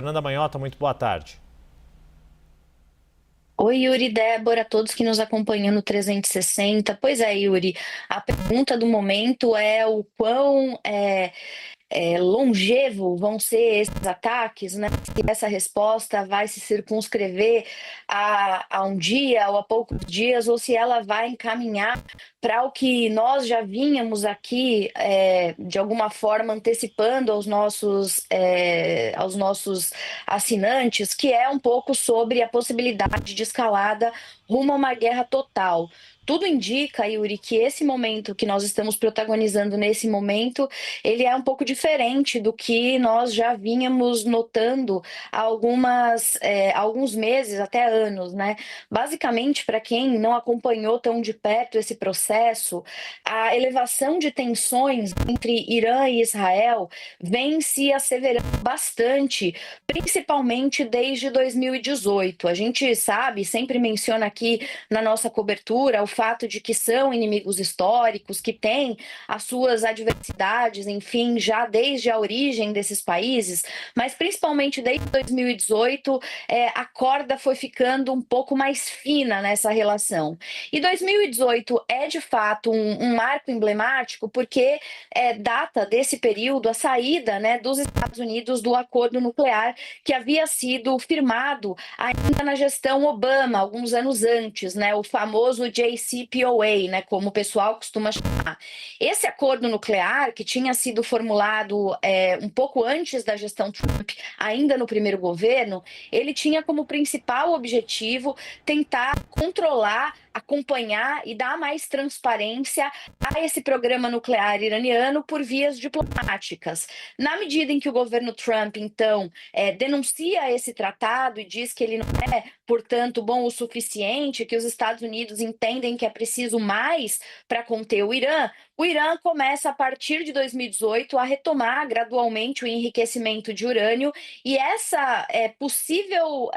Fernanda Manhota, muito boa tarde. Oi, Yuri, Débora, todos que nos acompanham no 360. Pois é, Yuri, a pergunta do momento é o quão longevo vão ser esses ataques, né? Se essa resposta vai se circunscrever a um dia ou a poucos dias, ou se ela vai encaminhar para o que nós já vínhamos aqui, de alguma forma, antecipando aos nossos assinantes, que é um pouco sobre a possibilidade de escalada rumo a uma guerra total. Tudo indica, Yuri, que esse momento que nós estamos protagonizando nesse momento ele é um pouco diferente do que nós já vínhamos notando há alguns meses, até anos, né? Basicamente, para quem não acompanhou tão de perto esse processo, a elevação de tensões entre Irã e Israel vem se asseverando bastante, principalmente desde 2018. A gente sabe, sempre menciona aqui na nossa cobertura, o fato de que são inimigos históricos, que têm as suas adversidades, enfim, já desde a origem desses países, mas principalmente desde 2018, a corda foi ficando um pouco mais fina nessa relação. E 2018 é de fato um marco emblemático, porque data desse período a saída, né, dos Estados Unidos do acordo nuclear que havia sido firmado ainda na gestão Obama, alguns anos antes, né, o famoso JCPOA, né, como o pessoal costuma chamar. Esse acordo nuclear, que tinha sido formulado um pouco antes da gestão Trump, ainda no primeiro governo, ele tinha como principal objetivo tentar controlar, acompanhar e dar mais transparência a esse programa nuclear iraniano por vias diplomáticas. Na medida em que o governo Trump, então, denuncia esse tratado e diz que ele não é, portanto, bom o suficiente, que os Estados Unidos entendem que é preciso mais para conter o Irã começa, a partir de 2018, a retomar gradualmente o enriquecimento de urânio, e essa possível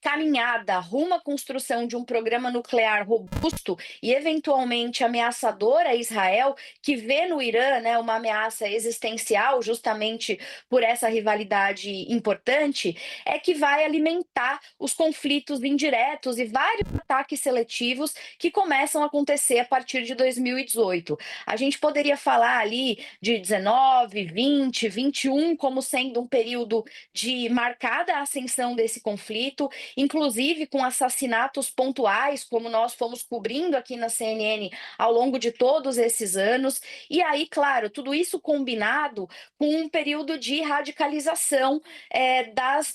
caminhada rumo à construção de um programa nuclear robusto e eventualmente ameaçador a Israel, que vê no Irã, né, uma ameaça existencial, justamente por essa rivalidade importante, é que vai alimentar os conflitos indiretos e vários ataques seletivos que começam a acontecer a partir de 2018. A gente poderia falar ali de 19, 20, 21 como sendo um período de marcada ascensão desse conflito, inclusive com assassinatos pontuais, como nós fomos cobrindo aqui na CNN ao longo de todos esses anos. E aí, claro, tudo isso combinado com um período de radicalização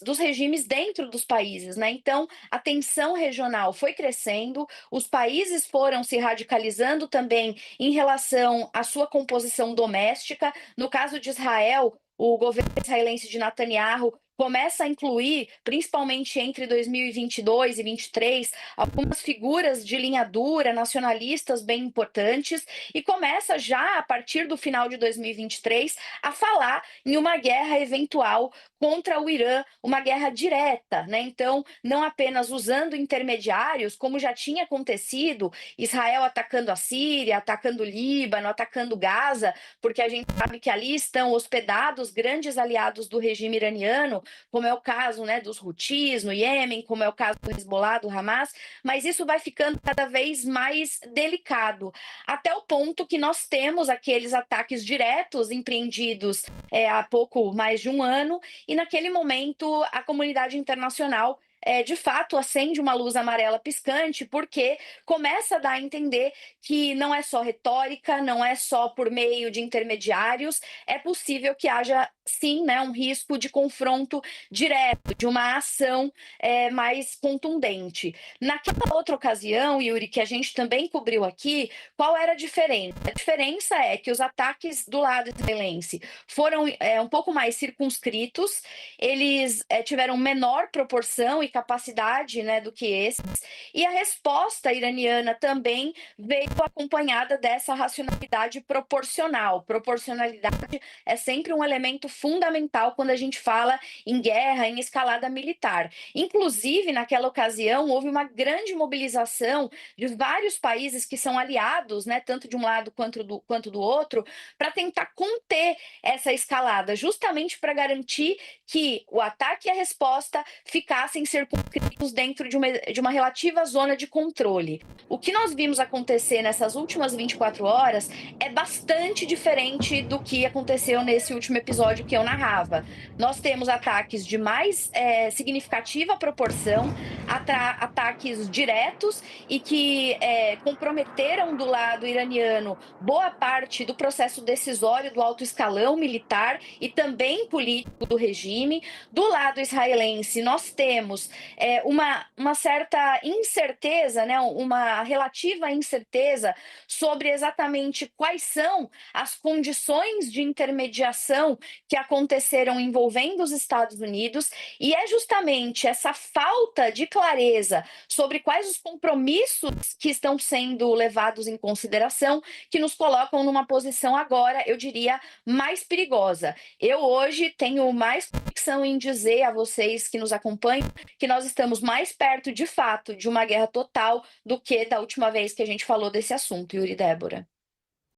dos regimes dentro dos países, né? Então, a tensão regional foi crescendo, os países foram se radicalizando também em relação à sua composição doméstica. No caso de Israel, o governo israelense de Netanyahu começa a incluir, principalmente entre 2022 e 2023, algumas figuras de linha dura, nacionalistas bem importantes, e começa já a partir do final de 2023 a falar em uma guerra eventual contra o Irã, uma guerra direta, né? Então, não apenas usando intermediários, como já tinha acontecido, Israel atacando a Síria, atacando o Líbano, atacando Gaza, porque a gente sabe que ali estão hospedados grandes aliados do regime iraniano, como é o caso, né, dos Houthis no Iêmen, como é o caso do Hezbollah, do Hamas, mas isso vai ficando cada vez mais delicado, até o ponto que nós temos aqueles ataques diretos empreendidos há pouco mais de um ano, e naquele momento a comunidade internacional de fato acende uma luz amarela piscante, porque começa a dar a entender que não é só retórica, não é só por meio de intermediários, é possível que haja sim, né, um risco de confronto direto, de uma ação mais contundente. Naquela outra ocasião, Yuri, que a gente também cobriu aqui, qual era a diferença? A diferença é que os ataques do lado israelense foram um pouco mais circunscritos, eles tiveram menor proporção e capacidade, né, do que esses, e a resposta iraniana também veio acompanhada dessa racionalidade proporcional. Proporcionalidade é sempre um elemento fundamental quando a gente fala em guerra, em escalada militar. Inclusive, naquela ocasião, houve uma grande mobilização de vários países que são aliados, né, tanto de um lado quanto do outro, para tentar conter essa escalada, justamente para garantir que o ataque e a resposta ficassem circunscritos dentro de uma relativa zona de controle. O que nós vimos acontecer nessas últimas 24 horas é bastante diferente do que aconteceu nesse último episódio que eu narrava. Nós temos ataques de mais significativa proporção, ataques diretos e que comprometeram do lado iraniano boa parte do processo decisório do alto escalão militar e também político do regime. Do lado israelense, nós temos uma certa incerteza, né, uma relativa incerteza sobre exatamente quais são as condições de intermediação que aconteceram envolvendo os Estados Unidos, e é justamente essa falta de clareza sobre quais os compromissos que estão sendo levados em consideração que nos colocam numa posição agora, eu diria, mais perigosa. Eu hoje tenho mais convicção em dizer a vocês que nos acompanham que nós estamos mais perto, de fato, de uma guerra total do que da última vez que a gente falou desse assunto, Yuri e Débora.